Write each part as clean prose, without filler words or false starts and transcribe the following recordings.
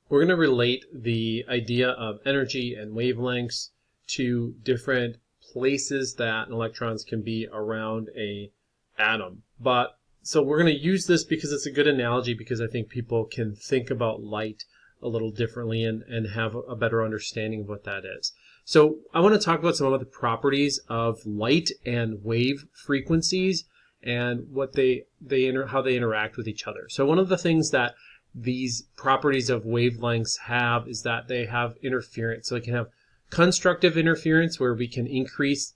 We're going to relate the idea of energy and wavelengths to different places that electrons can be around a atom. So we're going to use this because it's a good analogy, because I think people can think about light a little differently and have a better understanding of what that is. So I want to talk about some of the properties of light and wave frequencies and what how they interact with each other. So one of the things that these properties of wavelengths have is that they have interference. So they can have constructive interference, where we can increase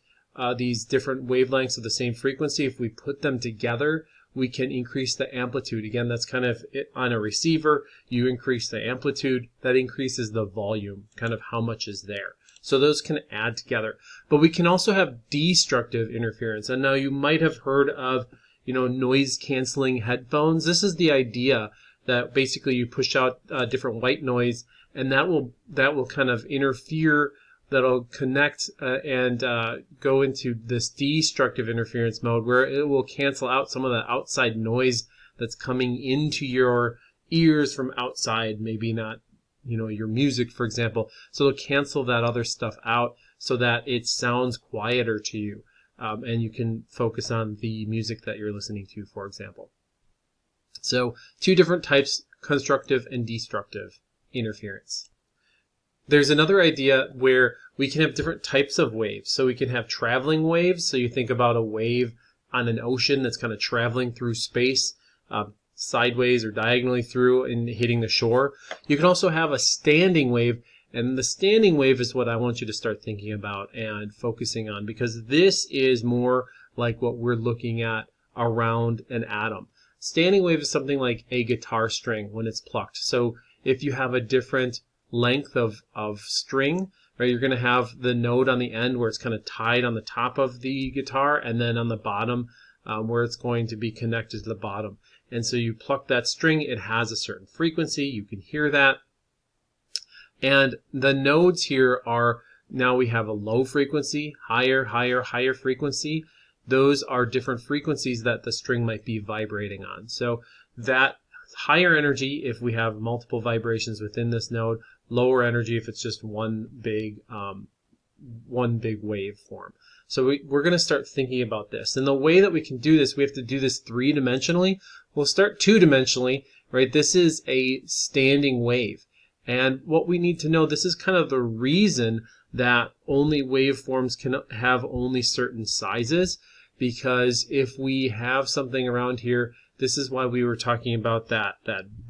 these different wavelengths of the same frequency. If we put them together, we can increase the amplitude. Again, that's kind of it. On a receiver, you increase the amplitude, that increases the volume, kind of how much is there. So those can add together. But we can also have destructive interference. And now you might have heard of, noise canceling headphones. This is the idea that basically you push out different white noise, and that will kind of interfere. That'll connect and go into this destructive interference mode, where it will cancel out some of the outside noise that's coming into your ears from outside, maybe not, your music, for example. So it'll cancel that other stuff out so that it sounds quieter to you, and you can focus on the music that you're listening to, for example. So two different types, constructive and destructive interference. There's another idea where we can have different types of waves. So we can have traveling waves. So you think about a wave on an ocean that's kind of traveling through space, sideways or diagonally through and hitting the shore. You can also have a standing wave, and the standing wave is what I want you to start thinking about and focusing on, because this is more like what we're looking at around an atom. Standing wave is something like a guitar string when it's plucked. So if you have a different length of string, right, you're going to have the node on the end where it's kind of tied on the top of the guitar, and then on the bottom where it's going to be connected to the bottom. And so you pluck that string, it has a certain frequency, you can hear that. And the nodes here are, now we have a low frequency, higher, higher, higher frequency. Those are different frequencies that the string might be vibrating on. So that higher energy if we have multiple vibrations within this node, lower energy if it's just one big waveform. So we're going to start thinking about this. And the way that we can do this, we have to do this three-dimensionally. We'll start two-dimensionally, right? This is a standing wave. And what we need to know, this is kind of the reason that only waveforms can have only certain sizes, because if we have something around here, this is why we were talking about that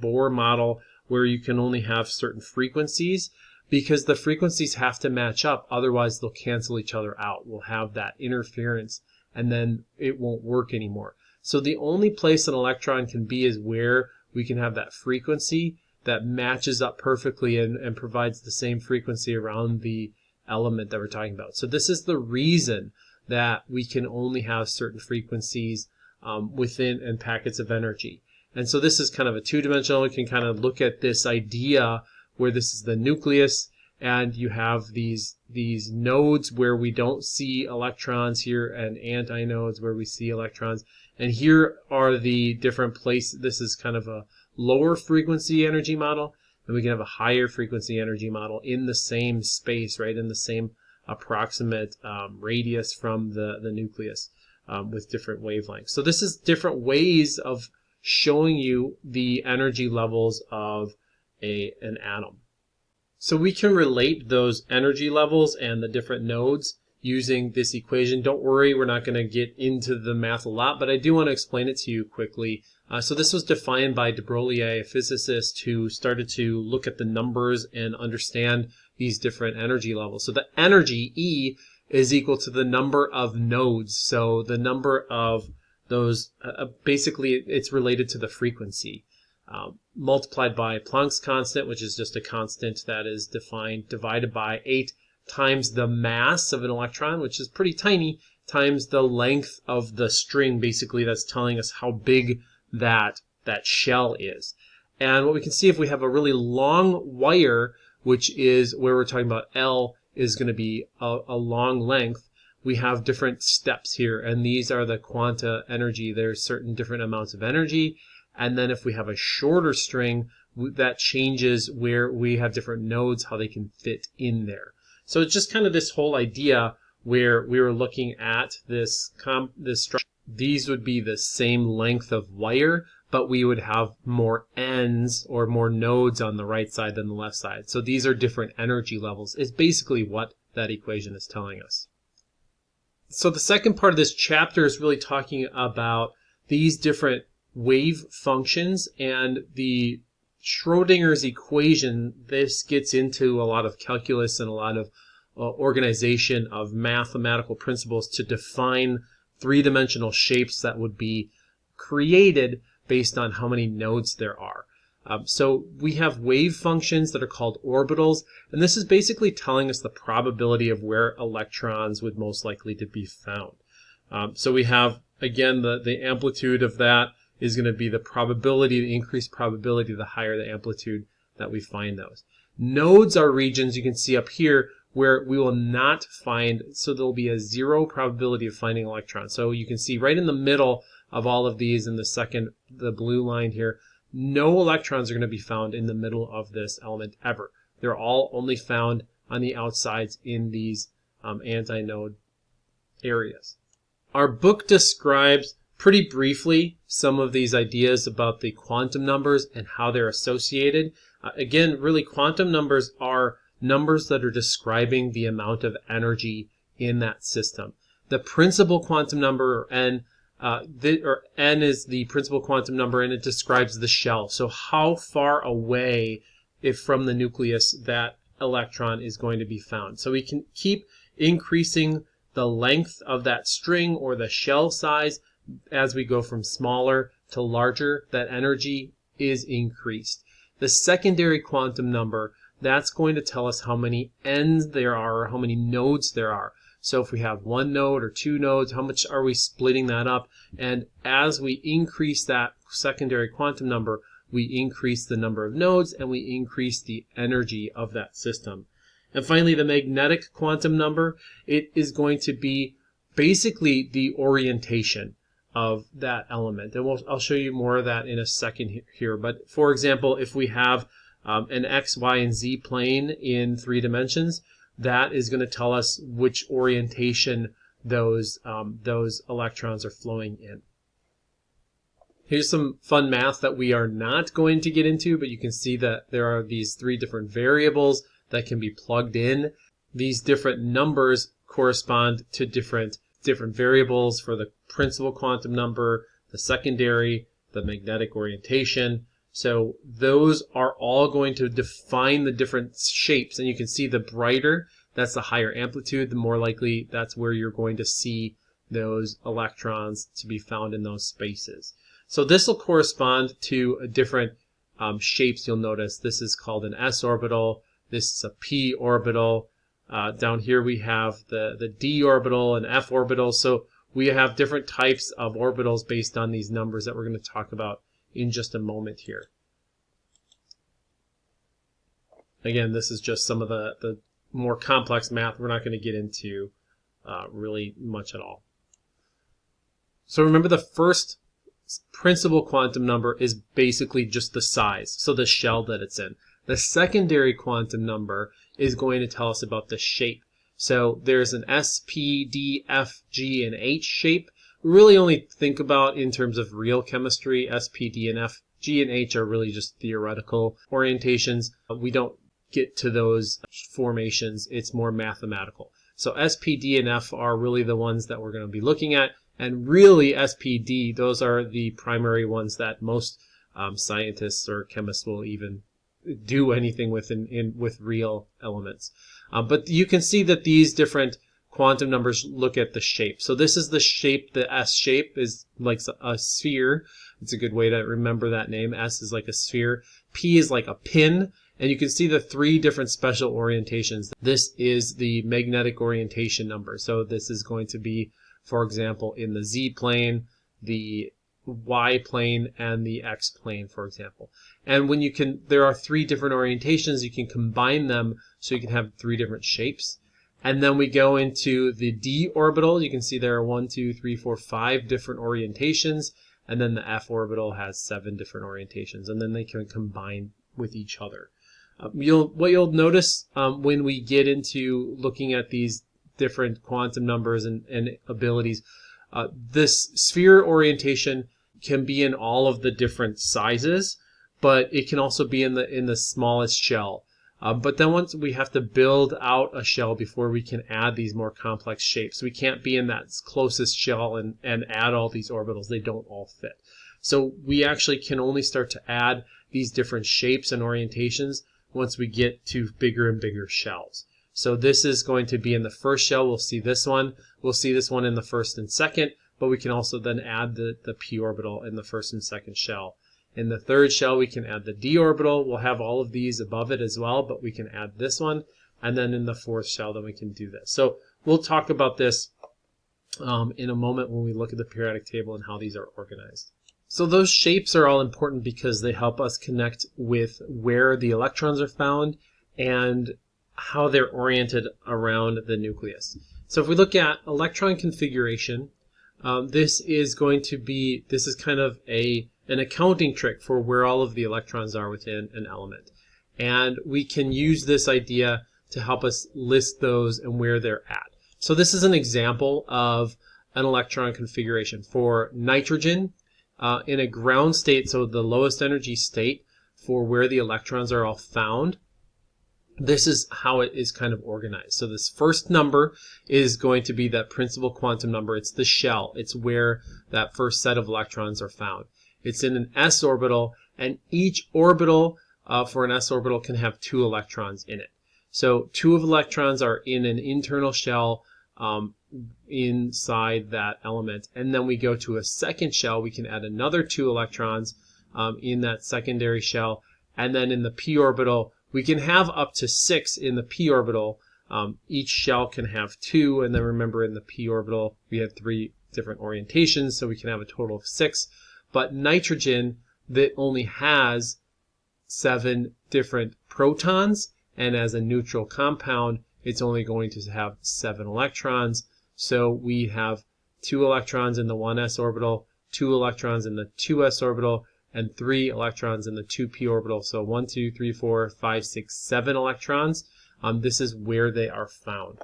Bohr model, where you can only have certain frequencies, because the frequencies have to match up, otherwise they'll cancel each other out. We'll have that interference, and then it won't work anymore. So the only place an electron can be is where we can have that frequency that matches up perfectly and provides the same frequency around the element that we're talking about. So this is the reason that we can only have certain frequencies within and packets of energy. And so this is kind of a two-dimensional. We can kind of look at this idea where this is the nucleus, and you have these nodes where we don't see electrons here, and antinodes where we see electrons. And here are the different places. This is kind of a lower frequency energy model, and we can have a higher frequency energy model in the same space, right, in the same approximate radius from the nucleus, with different wavelengths. So this is different ways of showing you the energy levels of an atom. So we can relate those energy levels and the different nodes using this equation. Don't worry, we're not going to get into the math a lot, but I do want to explain it to you quickly. So this was defined by de Broglie, a physicist who started to look at the numbers and understand these different energy levels. So the energy, E, is equal to the number of nodes. So the number of those, basically it's related to the frequency, multiplied by Planck's constant, which is just a constant that is defined, divided by 8 times the mass of an electron, which is pretty tiny, times the length of the string. Basically, that's telling us how big that shell is. And what we can see, if we have a really long wire, which is where we're talking about L is going to be a long length, we have different steps here, and these are the quanta energy. There's certain different amounts of energy. And then if we have a shorter string, that changes where we have different nodes, how they can fit in there. So it's just kind of this whole idea where we were looking at this structure. These would be the same length of wire, but we would have more ends or more nodes on the right side than the left side. So these are different energy levels, is basically what that equation is telling us. So the second part of this chapter is really talking about these different wave functions and the Schrodinger's equation. This gets into a lot of calculus and a lot of organization of mathematical principles to define three-dimensional shapes that would be created based on how many nodes there are. So we have wave functions that are called orbitals, and this is basically telling us the probability of where electrons would most likely to be found. So we have, again, the amplitude of that is going to be the probability, the increased probability, the higher the amplitude that we find those. Nodes are regions you can see up here where we will not find, so there will be a 0 probability of finding electrons. So you can see right in the middle of all of these in the blue line here, no electrons are going to be found in the middle of this element ever. They're all only found on the outsides in these antinode areas. Our book describes pretty briefly some of these ideas about the quantum numbers and how they're associated. Again, really, quantum numbers are numbers that are describing the amount of energy in that system. The principal quantum number, or N, N is the principal quantum number, and it describes the shell. So how far away from the nucleus that electron is going to be found. So we can keep increasing the length of that string or the shell size as we go from smaller to larger. That energy is increased. The secondary quantum number, that's going to tell us how many ends there are, or how many nodes there are. So if we have one node or two nodes, how much are we splitting that up? And as we increase that secondary quantum number, we increase the number of nodes and we increase the energy of that system. And finally, the magnetic quantum number, it is going to be basically the orientation of that element. And I'll show you more of that in a second here. But for example, if we have an X, Y, and Z plane in 3 dimensions, that is going to tell us which orientation those electrons are flowing in. Here's some fun math that we are not going to get into, but you can see that there are these 3 different variables that can be plugged in. These different numbers correspond to different variables for the principal quantum number, the secondary, the magnetic orientation. So those are all going to define the different shapes. And you can see the brighter, that's the higher amplitude, the more likely that's where you're going to see those electrons to be found in those spaces. So this will correspond to different shapes. You'll notice this is called an s orbital. This is a p orbital. Down here we have the d orbital and f orbital. So we have different types of orbitals based on these numbers that we're going to talk about in just a moment here. Again, this is just some of the more complex math we're not going to get into really much at all. So remember, the first principal quantum number is basically just the size, so the shell that it's in. The secondary quantum number is going to tell us about the shape. So there's an S, P, D, F, G, and H shape. We really only think about in terms of real chemistry. S, P, D, and F. G and H are really just theoretical orientations. We don't get to those formations. It's more mathematical. So S, P, D, and F are really the ones that we're going to be looking at. And really, S, P, D, those are the primary ones that most scientists or chemists will even do anything with with real elements. But you can see that these different quantum numbers look at the shape. So this is the shape. The S shape is like a sphere. It's a good way to remember that name. S is like a sphere. P is like a pin. And you can see the 3 different special orientations. This is the magnetic orientation number. So this is going to be, for example, in the Z plane, the Y plane, and the X plane, for example. And when there are 3 different orientations, you can combine them so you can have 3 different shapes. And then we go into the D orbital. You can see there are 1, 2, 3, 4, 5 different orientations. And then the F orbital has 7 different orientations. And then they can combine with each other. What you'll notice when we get into looking at these different quantum numbers and abilities, this sphere orientation can be in all of the different sizes, but it can also be in the smallest shell. But then once we have to build out a shell before we can add these more complex shapes. We can't be in that closest shell and add all these orbitals. They don't all fit. So we actually can only start to add these different shapes and orientations once we get to bigger and bigger shells. So this is going to be in the first shell. We'll see this one. We'll see this one in the first and second, but we can also then add the p orbital in the first and second shell. In the third shell, we can add the d orbital. We'll have all of these above it as well, but we can add this one. And then in the fourth shell, then we can do this. So we'll talk about this in a moment when we look at the periodic table and how these are organized. So those shapes are all important because they help us connect with where the electrons are found and how they're oriented around the nucleus. So if we look at electron configuration, this is kind of an accounting trick for where all of the electrons are within an element. And we can use this idea to help us list those and where they're at. So this is an example of an electron configuration. For nitrogen, in a ground state, so the lowest energy state for where the electrons are all found, this is how it is kind of organized. So this first number is going to be that principal quantum number. It's the shell. It's where that first set of electrons are found. It's in an s orbital, and each orbital for an s orbital can have 2 electrons in it. So 2 of electrons are in an internal shell inside that element, and then we go to a second shell. We can add another 2 electrons in that secondary shell, and then in the p orbital we can have up to 6 in the p orbital. Each shell can have 2, and then remember in the p orbital we have 3 different orientations, so we can have a total of 6. But nitrogen, that only has 7 different protons, and as a neutral compound, it's only going to have 7 electrons. So we have 2 electrons in the 1s orbital, 2 electrons in the 2s orbital, and 3 electrons in the 2p orbital. So 1, 2, 3, 4, 5, 6, 7 electrons. This is where they are found.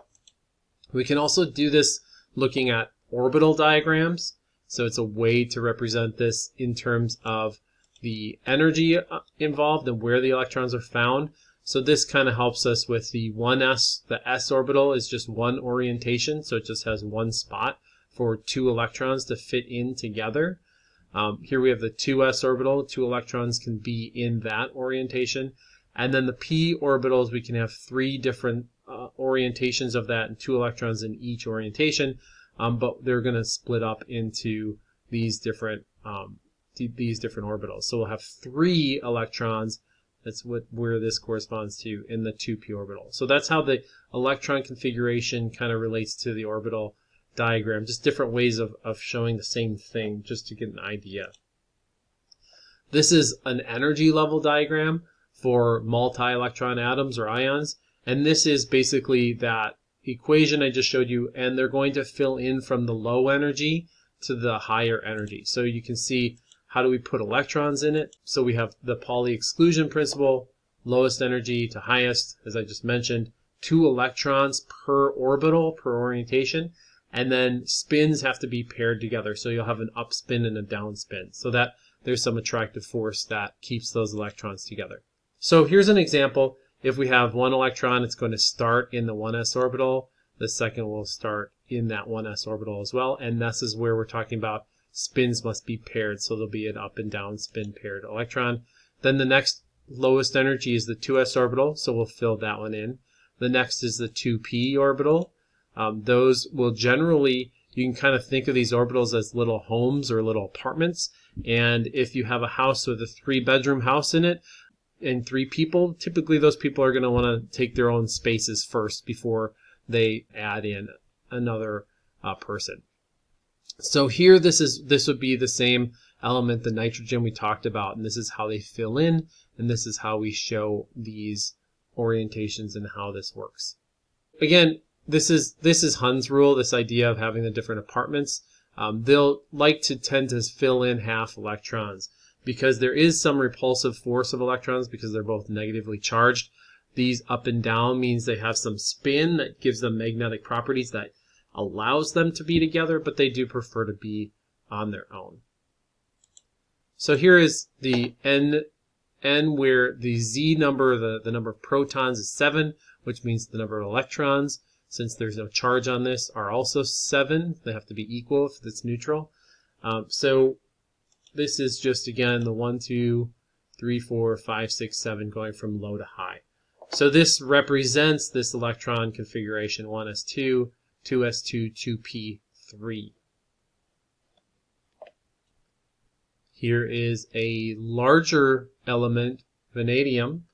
We can also do this looking at orbital diagrams. So it's a way to represent this in terms of the energy involved and where the electrons are found. So this kind of helps us with the 1s. The s orbital is just one orientation, so it just has one spot for 2 electrons to fit in together. Here we have the 2s orbital. 2 electrons can be in that orientation. And then the p orbitals, we can have 3 different orientations of that and 2 electrons in each orientation. But they're going to split up into these different orbitals. So we'll have 3 electrons. That's where this corresponds to in the 2p orbital. So that's how the electron configuration kind of relates to the orbital diagram. Just different ways of showing the same thing, just to get an idea. This is an energy level diagram for multi-electron atoms or ions, and this is basically that equation I just showed you, and they're going to fill in from the low energy to the higher energy. So you can see, how do we put electrons in it? So we have the Pauli exclusion principle, lowest energy to highest, as I just mentioned, 2 electrons per orbital, per orientation, and then spins have to be paired together. So you'll have an up spin and a down spin, so that there's some attractive force that keeps those electrons together. So here's an example. If we have 1 electron, it's going to start in the 1s orbital. The second will start in that 1s orbital as well. And this is where we're talking about spins must be paired. So there'll be an up and down spin paired electron. Then the next lowest energy is the 2s orbital. So we'll fill that one in. The next is the 2p orbital. Those will generally, you can kind of think of these orbitals as little homes or little apartments. And if you have a house with a 3-bedroom house in it, and 3 people, typically those people are going to want to take their own spaces first before they add in another person. So here this would be the same element, the nitrogen we talked about, and this is how they fill in, and this is how we show these orientations and how this works. Again, this is Hund's rule, this idea of having the different apartments. They'll like to tend to fill in half electrons. because there is some repulsive force of electrons because they're both negatively charged. These up and down means they have some spin that gives them magnetic properties that allows them to be together, but they do prefer to be on their own. So here is the n where the Z number, the number of protons is 7, which means the number of electrons, since there's no charge on this, are also 7. They have to be equal if it's neutral. So this is just, again, the 1, 2, 3, 4, 5, 6, 7 going from low to high. So this represents this electron configuration, 1s2, 2s2, 2p3. Here is a larger element, vanadium,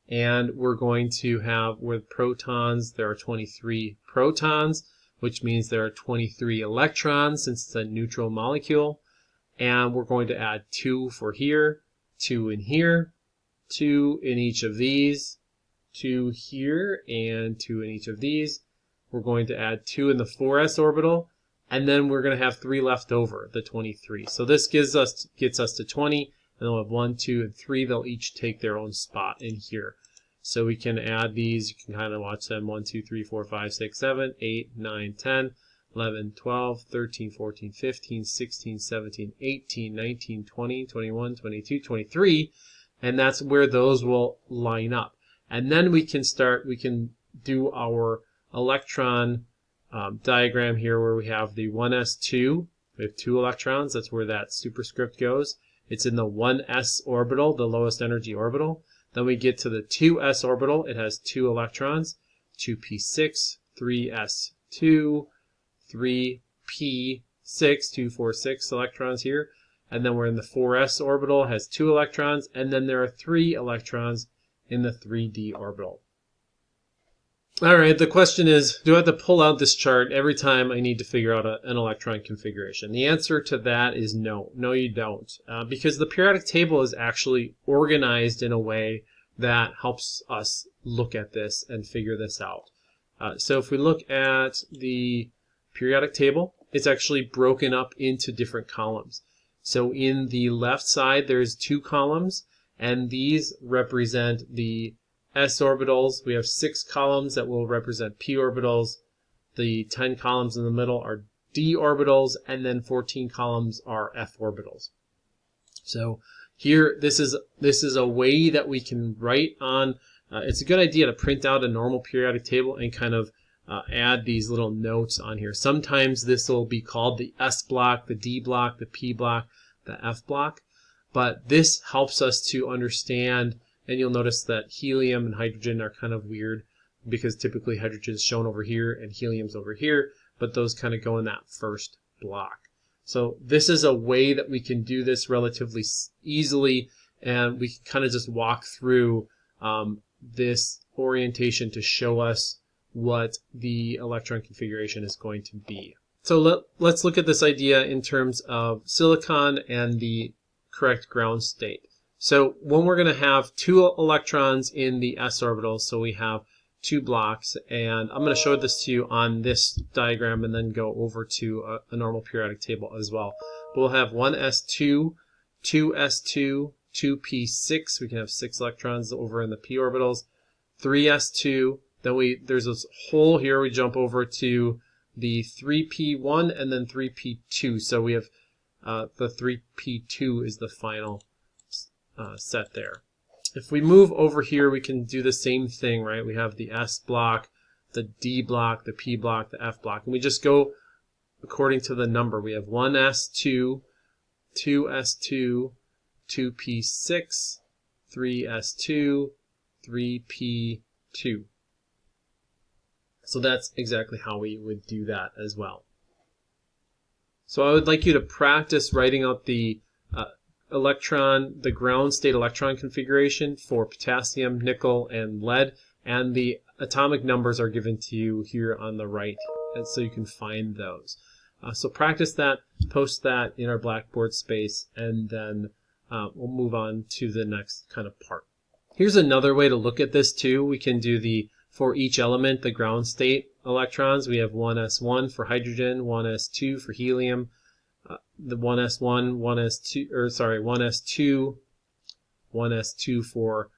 and we're going to have, with protons, there are 23 protons, which means there are 23 electrons since it's a neutral molecule. And we're going to add 2 for here, 2 in here, 2 in each of these, 2 here, and 2 in each of these. We're going to add 2 in the 4s orbital, and then we're going to have 3 left over, the 23. So this gets us to 20, and then we'll have 1, 2, and 3. They'll each take their own spot in here. So we can add these. You can kind of watch them. 1, 2, 3, 4, 5, 6, 7, 8, 9, 10, 11, 12, 13, 14, 15, 16, 17, 18, 19, 20, 21, 22, 23. And that's where those will line up. And then we can do our electron diagram here where we have the 1s2. We have 2 electrons. That's where that superscript goes. It's in the 1s orbital, the lowest energy orbital. Then we get to the 2s orbital. It has 2 electrons, 2p6, 3s2, 3p6, 2, 4, 6 electrons here. And then we're in the 4s orbital, has 2 electrons, and then there are 3 electrons in the 3d orbital. All right, the question is, do I have to pull out this chart every time I need to figure out an electron configuration? The answer to that is no. No, you don't. Because the periodic table is actually organized in a way that helps us look at this and figure this out. So if we look at the periodic table, it's actually broken up into different columns. So in the left side, there's 2 columns, and these represent the s orbitals. We have 6 columns that will represent p orbitals. The 10 columns in the middle are d orbitals, and then 14 columns are f orbitals. So here, this is a way that we can write on. It's a good idea to print out a normal periodic table and kind of add these little notes on here. Sometimes this will be called the S block, the D block, the P block, the F block. But this helps us to understand, and you'll notice that helium and hydrogen are kind of weird because typically hydrogen is shown over here and helium's over here, but those kind of go in that first block. So this is a way that we can do this relatively easily, and we can kind of just walk through this orientation to show us what the electron configuration is going to be. So let's look at this idea in terms of silicon and the correct ground state. So when we're going to have 2 electrons in the s orbital, so we have 2 blocks, and I'm going to show this to you on this diagram and then go over to a normal periodic table as well. We'll have 1s2, 2s2, 2p6. We can have 6 electrons over in the p orbitals, 3s2. Then there's this hole here. We jump over to the 3p1 and then 3p2. So we have the 3p2 is the final set there. If we move over here, we can do the same thing, right? We have the S block, the D block, the P block, the F block, and we just go according to the number. We have 1s2, 2s2, 2p6, 3s2, 3p2. So that's exactly how we would do that as well. So I would like you to practice writing out the the ground state electron configuration for potassium, nickel, and lead, and the atomic numbers are given to you here on the right, and so you can find those. So practice that, post that in our Blackboard space, and then we'll move on to the next kind of part. Here's another way to look at this too. We can do for each element, the ground state electrons. We have 1s1 for hydrogen, 1s2 for helium, the 1s1, 1s2, or sorry, 1s2, 1s2 for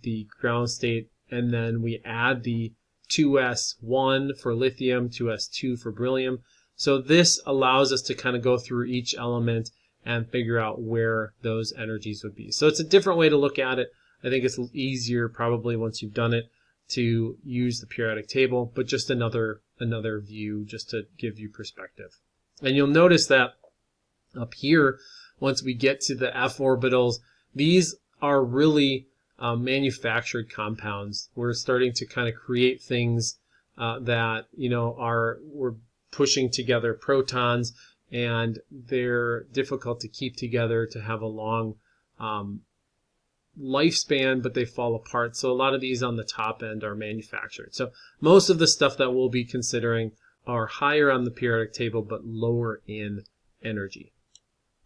the ground state, and then we add the 2s1 for lithium, 2s2 for beryllium. So this allows us to kind of go through each element and figure out where those energies would be. So it's a different way to look at it. I think it's easier probably once you've done it to use the periodic table, but just another view just to give you perspective. And you'll notice that up here, once we get to the f orbitals, these are really manufactured compounds. We're starting to kind of create things that, you know, we're pushing together protons, and they're difficult to keep together to have a long lifespan, but they fall apart. So a lot of these on the top end are manufactured. So most of the stuff that we'll be considering are higher on the periodic table but lower in energy.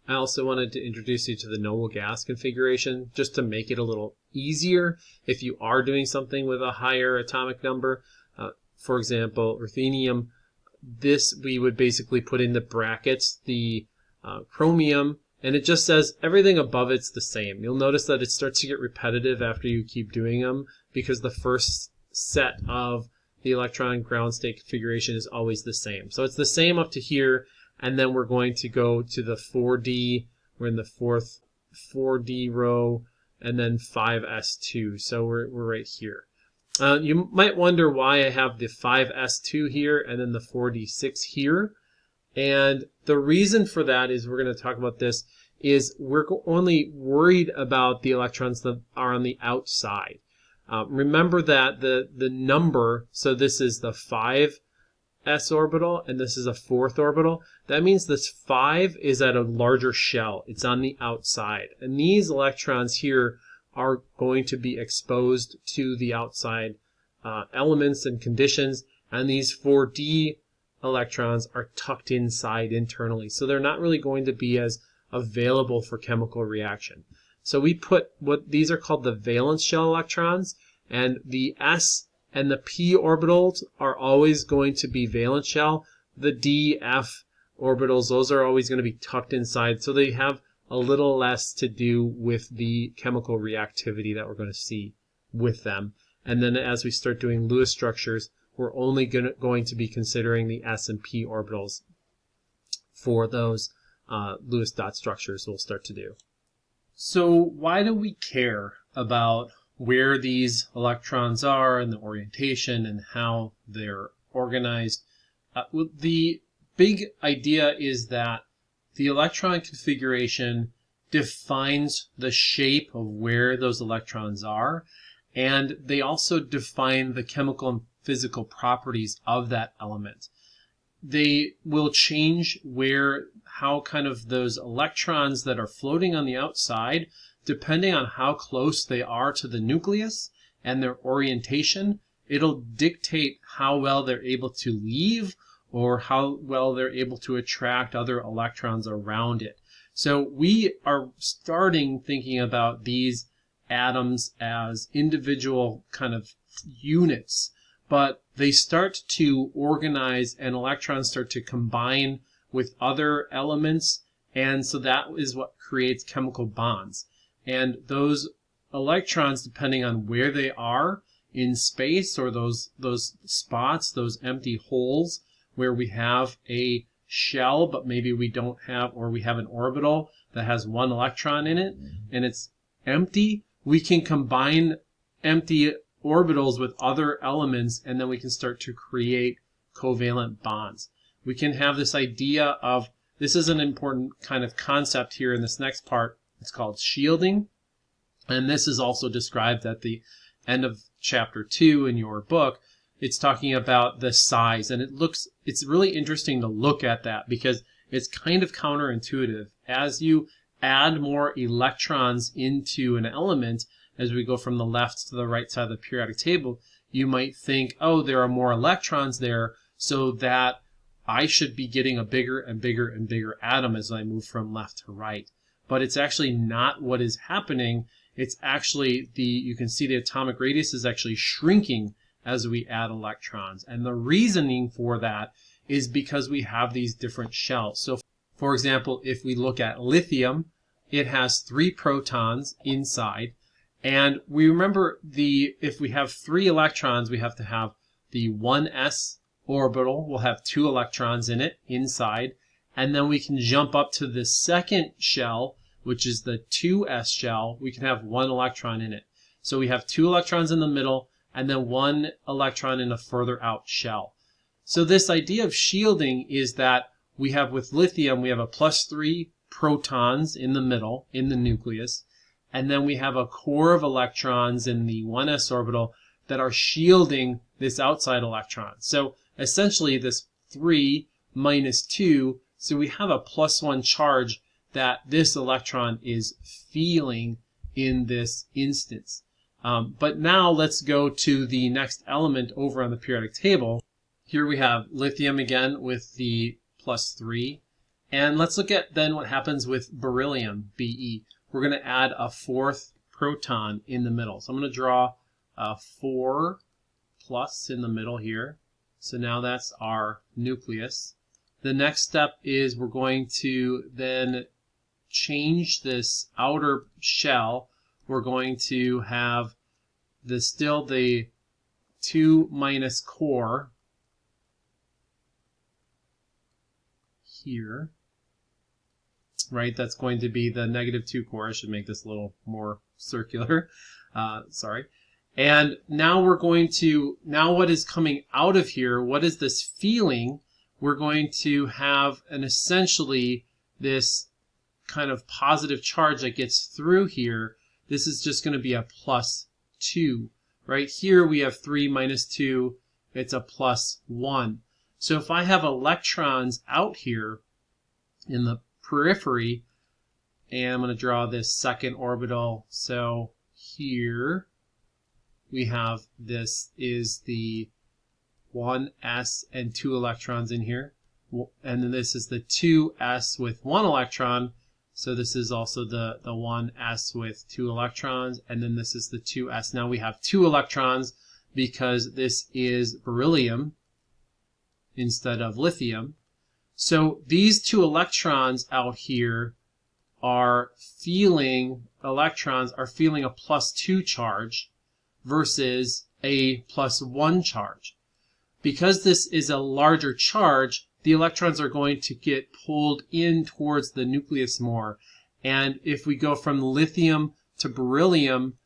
I also wanted to introduce you to the noble gas configuration just to make it a little easier if you are doing something with a higher atomic number. For example, ruthenium, this we would basically put in the brackets the chromium, and it just says everything above it's the same. You'll notice that it starts to get repetitive after you keep doing them because the first set of the electron ground state configuration is always the same. So it's the same up to here, and then we're going to go to the 4D. We're in the fourth 4D row, and then 5s2. So we're right here. You might wonder why I have the 5s2 here and then the 4d6 here. And the reason for that is, we're going to talk about this, is we're only worried about the electrons that are on the outside. Remember that the number, so this is the 5s orbital and this is a 4th orbital. That means this 5 is at a larger shell. It's on the outside. And these electrons here are going to be exposed to the outside elements and conditions, and these 4D electrons are tucked inside internally, so they're not really going to be as available for chemical reaction. So we put what these are called the valence shell electrons, and the s and the p orbitals are always going to be valence shell. The d, f orbitals, those are always going to be tucked inside, so they have a little less to do with the chemical reactivity that we're going to see with them. And then as we start doing Lewis structures, we're only going to be considering the s and p orbitals for those Lewis dot structures we'll start to do. So why do we care about where these electrons are and the orientation and how they're organized? The big idea is that the electron configuration defines the shape of where those electrons are, and they also define the chemical and physical properties of that element. They will change how kind of those electrons that are floating on the outside, depending on how close they are to the nucleus and their orientation, it'll dictate how well they're able to leave or how well they're able to attract other electrons around it. So we are starting thinking about these atoms as individual kind of units, but they start to organize and electrons start to combine with other elements, and so that is what creates chemical bonds. And those electrons, depending on where they are in space, or those spots, those empty holes where we have a shell but maybe we don't have, or we have an orbital that has one electron in it and it's empty, we can combine empty orbitals with other elements, and then we can start to create covalent bonds. We can have this idea of, this is an important kind of concept here in this next part. It's called shielding, and this is also described at the end of chapter 2 in your book. It's talking about the size, and it's really interesting to look at that because it's kind of counterintuitive. As you add more electrons into an element, as we go from the left to the right side of the periodic table, you might think, oh, there are more electrons there, so that I should be getting a bigger and bigger and bigger atom as I move from left to right. But it's actually not what is happening. It's actually you can see the atomic radius is actually shrinking as we add electrons. And the reasoning for that is because we have these different shells. So For example, if we look at lithium, it has 3 protons inside. And we remember if we have 3 electrons, we have to have the 1s orbital will have 2 electrons in it inside. And then we can jump up to the second shell, which is the 2s shell. We can have 1 electron in it. So we have 2 electrons in the middle and then 1 electron in a further out shell. So this idea of shielding is that we have with lithium, we have a +3 protons in the middle, in the nucleus, and then we have a core of electrons in the 1s orbital that are shielding this outside electron. So essentially this 3 minus 2, so we have a +1 charge that this electron is feeling in this instance. But now let's go to the next element over on the periodic table. Here we have lithium again with the +3. And let's look at then what happens with beryllium, Be. We're going to add a 4th proton in the middle. So I'm going to draw a 4 plus in the middle here. So now that's our nucleus. The next step is we're going to then change this outer shell. We're going to have still the 2 minus core here, right? That's going to be the -2 core. I should make this a little more circular. Sorry. And now we're going to, now what is coming out of here, what is this feeling? We're going to have essentially this kind of positive charge that gets through here. This is just going to be a +2. Right here we have 3 minus 2. It's a +1. So if I have electrons out here in the periphery, and I'm going to draw this second orbital. So here we have this is the 1s and 2 electrons in here. And then this is the 2s with 1 electron. So this is also the 1s with 2 electrons. And then this is the 2s. Now we have 2 electrons because this is beryllium instead of lithium. So these 2 electrons out here are feeling, electrons are feeling a +2 charge versus a +1 charge. Because this is a larger charge, the electrons are going to get pulled in towards the nucleus more. And if we go from lithium to beryllium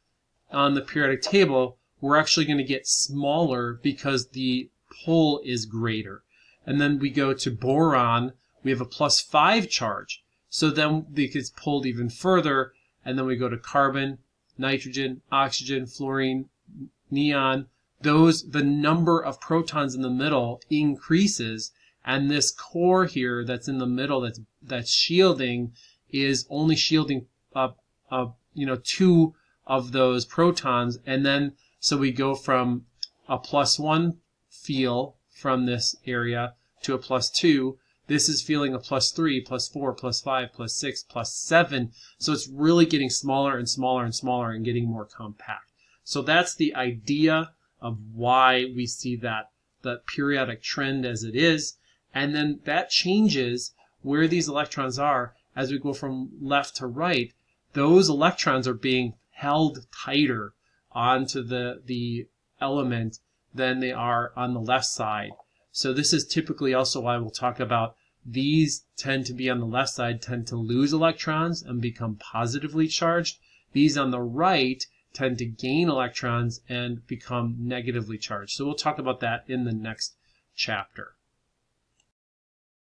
on the periodic table, we're actually going to get smaller because the pull is greater. And then we go to boron, we have a +5 charge. So then it gets pulled even further. And then we go to carbon, nitrogen, oxygen, fluorine, neon. The number of protons in the middle increases. And this core here that's in the middle that's shielding is only shielding 2 of those protons. And then so we go from a +1 feel from this area to a +2. This is feeling a +3, +4, +5, +6, +7. So it's really getting smaller and smaller and smaller and getting more compact. So that's the idea of why we see that the periodic trend as it is. And then that changes where these electrons are as we go from left to right. Those electrons are being held tighter onto the element than they are on the left side. So this is typically also why we'll talk about these tend to be on the left side, tend to lose electrons and become positively charged. These on the right tend to gain electrons and become negatively charged. So we'll talk about that in the next chapter.